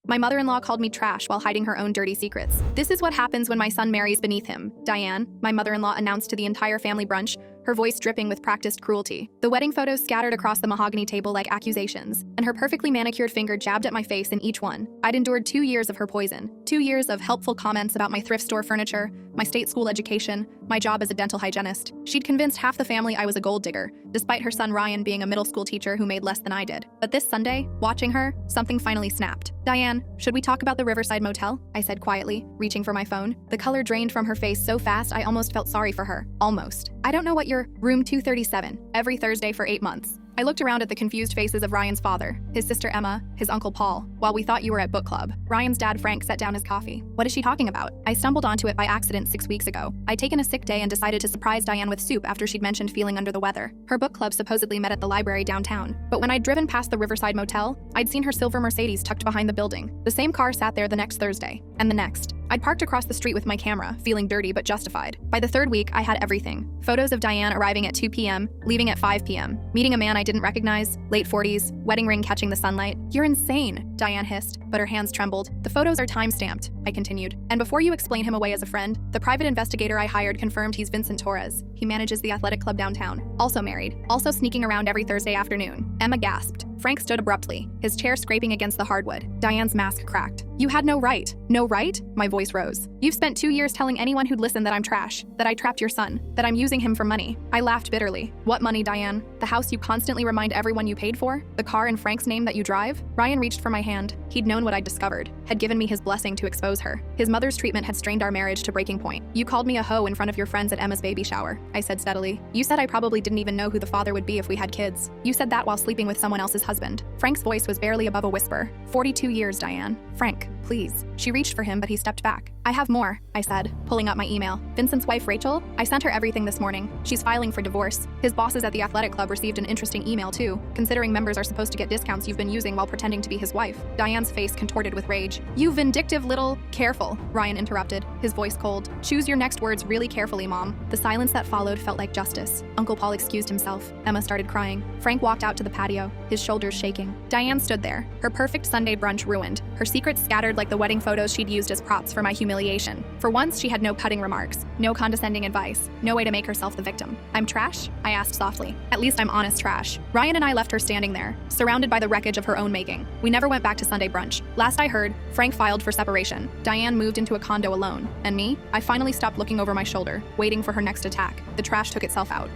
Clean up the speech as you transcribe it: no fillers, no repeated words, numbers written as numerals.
My mother-in-law called me trash while hiding her own dirty secrets. This is what happens when my son marries beneath him, Diane, my mother-in-law announced to the entire family brunch, her voice dripping with practiced cruelty. The wedding photos scattered across the mahogany table like accusations, and her perfectly manicured finger jabbed at my face in each one. I'd endured 2 years of her poison, 2 years of helpful comments about my thrift store furniture, my state school education, my job as a dental hygienist. She'd convinced half the family I was a gold digger, despite her son Ryan being a middle school teacher who made less than I did. But this Sunday, watching her, something finally snapped. Diane, should we talk about the Riverside Motel? I said quietly, reaching for my phone. The color drained from her face so fast I almost felt sorry for her. Almost. I don't know what your room 237, every Thursday for 8 months. I looked around at the confused faces of Ryan's father, his sister Emma, his uncle Paul, while we thought you were at book club. Ryan's dad Frank set down his coffee. What is she talking about? I stumbled onto it by accident 6 weeks ago. I'd taken a sick day and decided to surprise Diane with soup after she'd mentioned feeling under the weather. Her book club supposedly met at the library downtown. But when I'd driven past the Riverside Motel, I'd seen her silver Mercedes tucked behind the building. The same car sat there the next Thursday, and the next. I'd parked across the street with my camera, feeling dirty but justified. By the 3rd week, I had everything. Photos of Diane arriving at 2 p.m., leaving at 5 p.m., meeting a man I didn't recognize, late 40s, wedding ring catching the sunlight. You're insane, Diane hissed, but her hands trembled. The photos are time-stamped, I continued. And before you explain him away as a friend, the private investigator I hired confirmed he's Vincent Torres. He manages the athletic club downtown. Also married, also sneaking around every Thursday afternoon. Emma gasped. Frank stood abruptly, his chair scraping against the hardwood. Diane's mask cracked. You had no right. No right? My voice rose. You've spent 2 years telling anyone who'd listen that I'm trash, that I trapped your son, that I'm using him for money. I laughed bitterly. What money, Diane? The house you constantly remind everyone you paid for? The car in Frank's name that you drive? Ryan reached for my hand. He'd known what I'd discovered, had given me his blessing to expose her. His mother's treatment had strained our marriage to breaking point. You called me a hoe in front of your friends at Emma's baby shower, I said steadily. You said I probably didn't even know who the father would be if we had kids. You said that while sleeping with someone else's husband. Frank's voice was barely above a whisper. 42 years, Diane. Frank, please. She reached for him, but he stepped back. I have more, I said, pulling up my email. Vincent's wife, Rachel? I sent her everything this morning. She's filing for divorce. His bosses at the athletic club received an interesting email too, considering members are supposed to get discounts you've been using while pretending to be his wife. Diane's face contorted with rage. You vindictive little… Careful, Ryan interrupted, his voice cold. Choose your next words really carefully, Mom. The silence that followed felt like justice. Uncle Paul excused himself. Emma started crying. Frank walked out to the patio, his shoulders shaking. Diane stood there, her perfect Sunday brunch ruined, her secrets scattered like the wedding photos she'd used as props for my humiliation. For once, she had no cutting remarks, no condescending advice, no way to make herself the victim. I'm trash? I asked softly. At least I'm honest trash. Ryan and I left her standing there, surrounded by the wreckage of her own making. We never went back to Sunday brunch. Last I heard, Frank filed for separation. Diane moved into a condo alone. And me? I finally stopped looking over my shoulder, waiting for her next attack. The trash took itself out.